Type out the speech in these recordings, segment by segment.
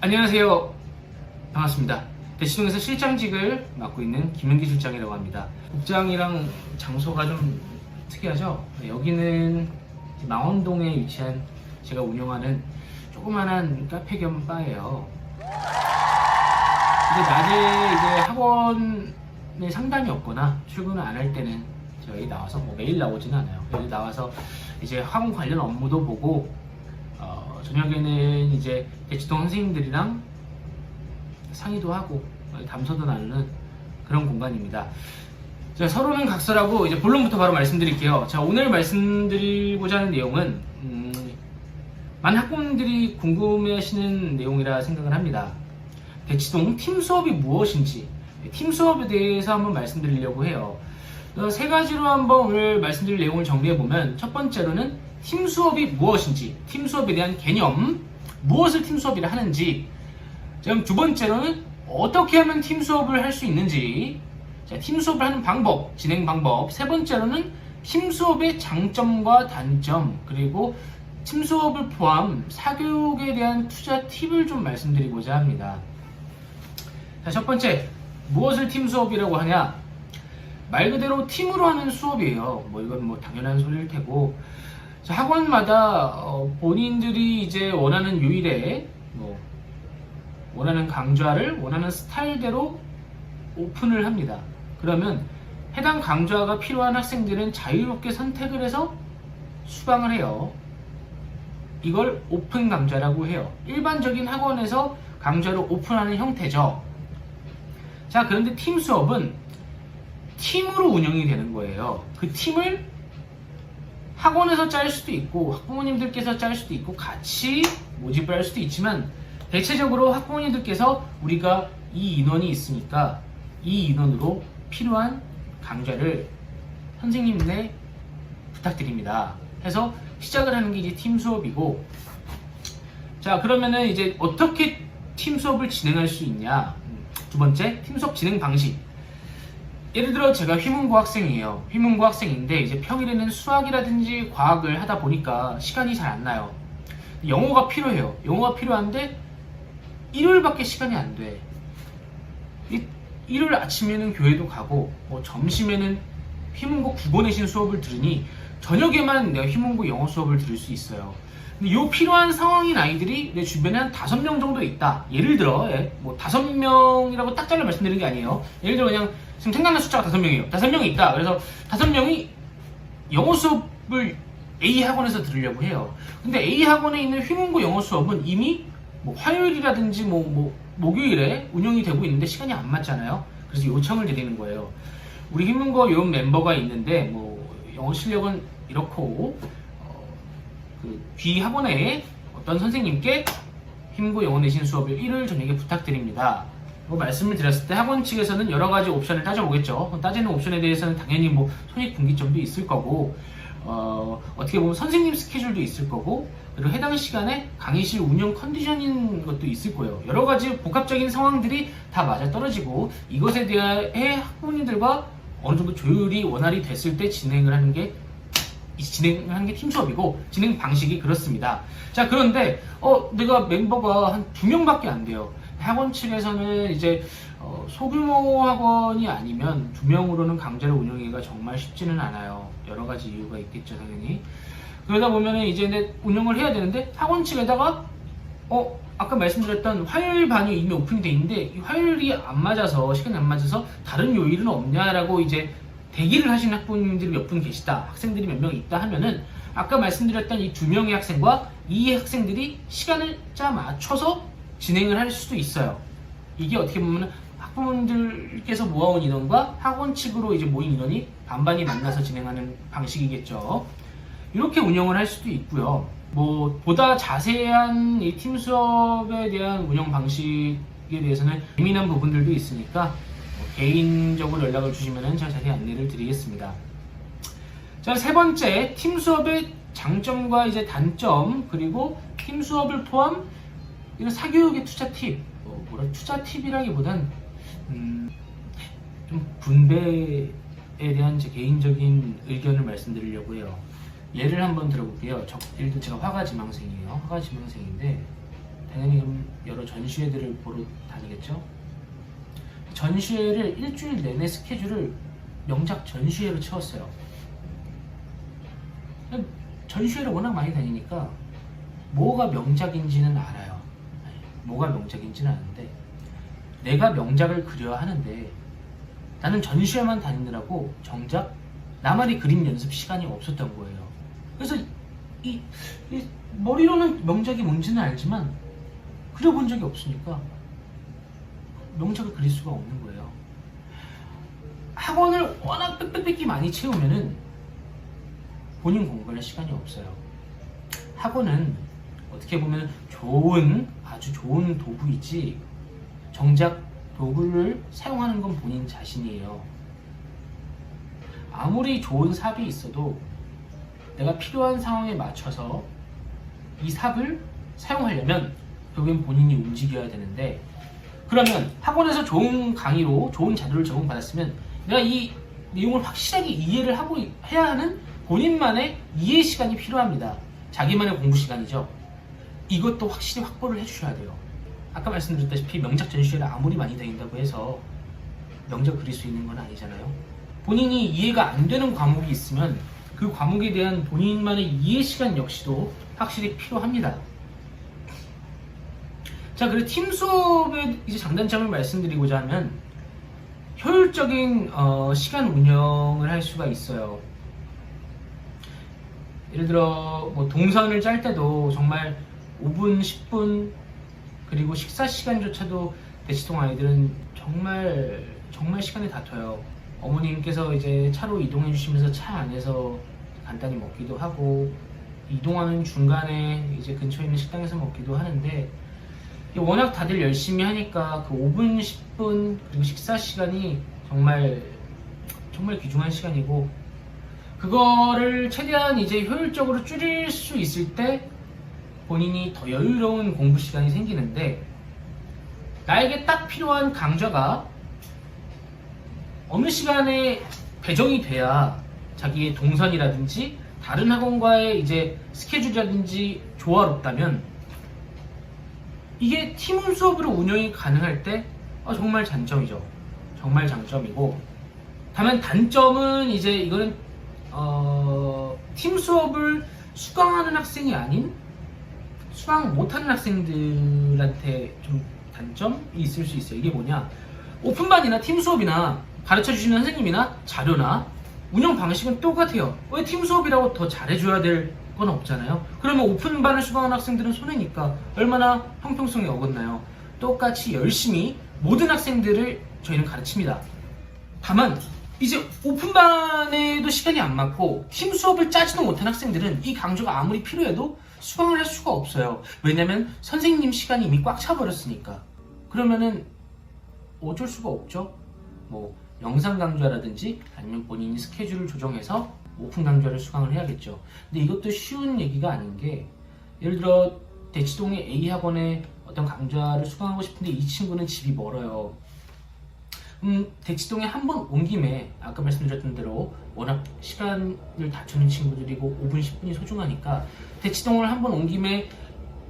안녕하세요. 반갑습니다. 대치동에서 실장직을 맡고 있는 김은기 실장이라고 합니다. 복장이랑 장소가 좀 특이하죠? 여기는 망원동에 위치한 제가 운영하는 조그만한 카페 겸 바예요. 근데 낮에 이제 학원에 상담이 없거나 출근을 안 할 때는 저희 나와서 매일 나오지는 않아요. 여기 나와서 이제 학원 관련 업무도 보고 저녁에는 이제 대치동 선생님들이랑 상의도 하고 담소도 나누는 그런 공간입니다. 자, 서로는 각설하고 이제 본론부터 바로 말씀드릴게요. 자, 오늘 말씀드리고자 하는 내용은 많은 학부모님들이 궁금해하시는 내용이라 생각을 합니다. 대치동 팀 수업이 무엇인지, 팀 수업에 대해서 한번 말씀드리려고 해요. 세 가지로 한번 오늘 말씀드릴 내용을 정리해보면, 첫 번째로는 팀 수업이 무엇인지, 팀 수업에 대한 개념, 무엇을 팀 수업이라 하는지, 그럼 두 번째로는 어떻게 하면 팀 수업을 할 수 있는지, 팀 수업을 하는 방법, 진행 방법, 세 번째로는 팀 수업의 장점과 단점, 그리고 팀 수업을 포함 사교육에 대한 투자 팁을 좀 말씀드리고자 합니다. 자, 첫 번째, 무엇을 팀 수업이라고 하냐? 말 그대로 팀으로 하는 수업이에요. 이건 당연한 소리일 테고, 자, 학원마다 본인들이 이제 원하는 요일에 원하는 강좌를 원하는 스타일대로 오픈을 합니다. 그러면 해당 강좌가 필요한 학생들은 자유롭게 선택을 해서 수강을 해요. 이걸 오픈 강좌라고 해요. 일반적인 학원에서 강좌를 오픈하는 형태죠. 자, 그런데 팀 수업은 팀으로 운영이 되는 거예요. 그 팀을 학원에서 짤 수도 있고 학부모님들께서 짤 수도 있고 같이 모집을 할 수도 있지만, 대체적으로 학부모님들께서 우리가 이 인원이 있으니까 이 인원으로 필요한 강좌를 선생님네 부탁드립니다 해서 시작을 하는 게 이제 팀 수업이고, 자, 그러면은 이제 어떻게 팀 수업을 진행할 수 있냐? 두 번째, 팀 수업 진행 방식. 예를 들어 제가 휘문고 학생이에요. 휘문고 학생인데 이제 평일에는 수학이라든지 과학을 하다 보니까 시간이 잘 안 나요. 영어가 필요해요. 영어가 필요한데 일요일밖에 시간이 안 돼. 일요일 아침에는 교회도 가고 점심에는 휘문고 국어내신 수업을 들으니 저녁에만 내가 휘문고 영어 수업을 들을 수 있어요. 근데 이 필요한 상황인 아이들이 내 주변에 한 5명 정도 있다. 예를 들어 5명이라고 딱 잘라 말씀드리는 게 아니에요. 예를 들어 그냥 지금 생각난 숫자가 5명이에요. 5명이 있다. 그래서 5명이 영어 수업을 A 학원에서 들으려고 해요. 근데 A 학원에 있는 휘문고 영어 수업은 이미 화요일이라든지 목요일에 운영이 되고 있는데 시간이 안 맞잖아요. 그래서 요청을 드리는 거예요. 우리 휘문고 요 멤버가 있는데 영어 실력은 이렇고 B 학원에 어떤 선생님께 휘문고 영어 내신 수업을 일요일 저녁에 부탁드립니다. 말씀을 드렸을 때 학원 측에서는 여러 가지 옵션을 따져보겠죠. 따지는 옵션에 대해서는 당연히 손익분기점도 있을 거고, 어떻게 보면 선생님 스케줄도 있을 거고, 그리고 해당 시간에 강의실 운영 컨디션인 것도 있을 거예요. 여러 가지 복합적인 상황들이 다 맞아떨어지고, 이것에 대해 학부모님들과 어느 정도 조율이 원활히 됐을 때 진행을 하는 게 팀 수업이고, 진행 방식이 그렇습니다. 자, 그런데 내가 멤버가 한 2명밖에 안 돼요. 학원 측에서는 이제 소규모 학원이 아니면 2명으로는 강좌를 운영하기가 정말 쉽지는 않아요. 여러 가지 이유가 있겠죠, 당연히. 그러다 보면은 이제 운영을 해야 되는데, 학원 측에다가 아까 말씀드렸던 화요일 반이 이미 오픈이 돼 있는데 이 화요일이 안 맞아서, 시간이 안 맞아서 다른 요일은 없냐라고 이제 대기를 하시는 학부모님들이 몇 분 계시다, 학생들이 몇 명 있다 하면은, 아까 말씀드렸던 이 2명의 학생과 이 학생들이 시간을 짜 맞춰서 진행을 할 수도 있어요. 이게 어떻게 보면 학부모님들께서 모아온 인원과 학원 측으로 이제 모인 인원이 반반이 만나서 진행하는 방식이겠죠. 이렇게 운영을 할 수도 있고요. 보다 자세한 이 팀 수업에 대한 운영 방식에 대해서는 예민한 부분들도 있으니까 개인적으로 연락을 주시면 제가 자세히 안내를 드리겠습니다. 자, 세 번째, 팀 수업의 장점과 이제 단점, 그리고 팀 수업을 포함 이런 사교육의 투자 팁, 투자 팁이라기보단 좀 분배에 대한 제 개인적인 의견을 말씀드리려고 해요. 예를 한번 들어볼게요. 예를 들어 제가 화가지망생이에요. 화가지망생인데 당연히 그럼 여러 전시회들을 보러 다니겠죠. 전시회를 일주일 내내 스케줄을 명작 전시회로 채웠어요. 전시회를 워낙 많이 다니니까 뭐가 명작인지는 알아요. 뭐가 명작인지는 아는데 내가 명작을 그려야 하는데 나는 전시회만 다니느라고 정작 나만의 그림 연습 시간이 없었던 거예요. 그래서 이 머리로는 명작이 뭔지는 알지만 그려본 적이 없으니까 명작을 그릴 수가 없는 거예요. 학원을 워낙 빽빽빽히 많이 채우면은 본인 공부할 시간이 없어요. 학원은 어떻게 보면 아주 좋은 도구이지 정작 도구를 사용하는 건 본인 자신이에요. 아무리 좋은 삽이 있어도 내가 필요한 상황에 맞춰서 이 삽을 사용하려면 결국엔 본인이 움직여야 되는데, 그러면 학원에서 좋은 강의로 좋은 자료를 제공받았으면 내가 이 내용을 확실하게 이해를 하고 해야 하는 본인만의 이해 시간이 필요합니다. 자기만의 공부 시간이죠. 이것도 확실히 확보를 해주셔야 돼요. 아까 말씀드렸다시피 명작 전시회를 아무리 많이 다닌다고 해서 명작 그릴 수 있는 건 아니잖아요. 본인이 이해가 안 되는 과목이 있으면 그 과목에 대한 본인만의 이해 시간 역시도 확실히 필요합니다. 자, 그리고 팀 수업의 이제 장단점을 말씀드리고자 하면 효율적인 시간 운영을 할 수가 있어요. 예를 들어 뭐 동선을 짤 때도 정말 5분, 10분 그리고 식사 시간조차도 대치동 아이들은 정말 시간이 다퉈요. 어머님께서 이제 차로 이동해 주시면서 차 안에서 간단히 먹기도 하고 이동하는 중간에 이제 근처에 있는 식당에서 먹기도 하는데 워낙 다들 열심히 하니까 그 5분, 10분 그리고 식사 시간이 정말 귀중한 시간이고 그거를 최대한 이제 효율적으로 줄일 수 있을 때 본인이 더 여유로운 공부 시간이 생기는데 나에게 딱 필요한 강좌가 어느 시간에 배정이 돼야 자기의 동선이라든지 다른 학원과의 이제 스케줄이라든지 조화롭다면 이게 팀 수업으로 운영이 가능할 때 정말 장점이죠. 정말 장점이고, 다만 단점은 이제 이거는 팀 수업을 수강하는 학생이 아닌 수강 못하는 학생들한테 좀 단점이 있을 수 있어요. 이게 뭐냐, 오픈반이나 팀 수업이나 가르쳐 주시는 선생님이나 자료나 운영 방식은 똑같아요. 왜 팀 수업이라고 더 잘해줘야 될 건 없잖아요. 그러면 오픈반을 수강하는 학생들은 손해니까 얼마나 형평성이 어긋나요. 똑같이 열심히 모든 학생들을 저희는 가르칩니다. 다만 이제 오픈반에도 시간이 안 맞고 팀 수업을 짜지도 못한 학생들은 이 강좌가 아무리 필요해도 수강을 할 수가 없어요. 왜냐면 선생님 시간이 이미 꽉 차버렸으니까. 그러면은 어쩔 수가 없죠. 뭐 영상 강좌라든지 아니면 본인이 스케줄을 조정해서 오픈 강좌를 수강을 해야겠죠. 근데 이것도 쉬운 얘기가 아닌 게, 예를 들어 대치동의 A학원에 어떤 강좌를 수강하고 싶은데 이 친구는 집이 멀어요. 대치동에 한 번 온 김에 아까 말씀드렸던 대로 워낙 시간을 다투는 친구들이고 5분, 10분이 소중하니까 대치동을 한 번 온 김에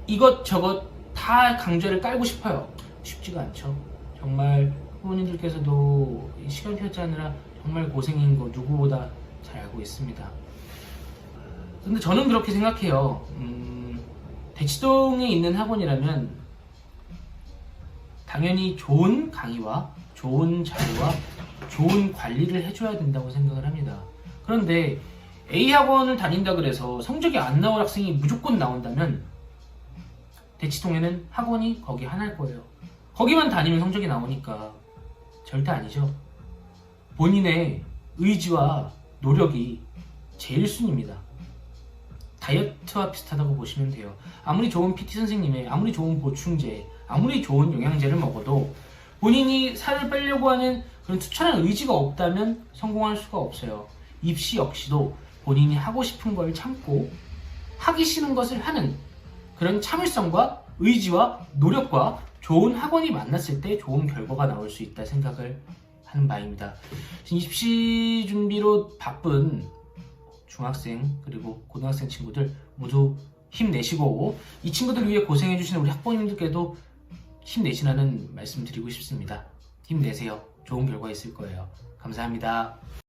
이것저것 다 강좌를 깔고 싶어요. 쉽지가 않죠. 정말 부모님들께서도 시간 피하자느라 정말 고생인 거 누구보다 잘 알고 있습니다. 근데 저는 그렇게 생각해요. 대치동에 있는 학원이라면 당연히 좋은 강의와 좋은 자료와 좋은 관리를 해줘야 된다고 생각을 합니다. 그런데 A학원을 다닌다 그래서 성적이 안 나올 학생이 무조건 나온다면 대치동에는 학원이 거기 하나일 거예요. 거기만 다니면 성적이 나오니까. 절대 아니죠. 본인의 의지와 노력이 제일 순위입니다. 다이어트와 비슷하다고 보시면 돼요. 아무리 좋은 PT 선생님의 아무리 좋은 보충제, 아무리 좋은 영양제를 먹어도 본인이 살을 빼려고 하는 그런 투철한 의지가 없다면 성공할 수가 없어요. 입시 역시도 본인이 하고 싶은 걸 참고 하기 싫은 것을 하는 그런 참을성과 의지와 노력과 좋은 학원이 만났을 때 좋은 결과가 나올 수 있다 생각을 하는 바입니다. 입시 준비로 바쁜 중학생 그리고 고등학생 친구들 모두 힘내시고 이 친구들 위해 고생해주시는 우리 학부모님들께도 힘내시라는 말씀 드리고 싶습니다. 힘내세요. 좋은 결과 있을 거예요. 감사합니다.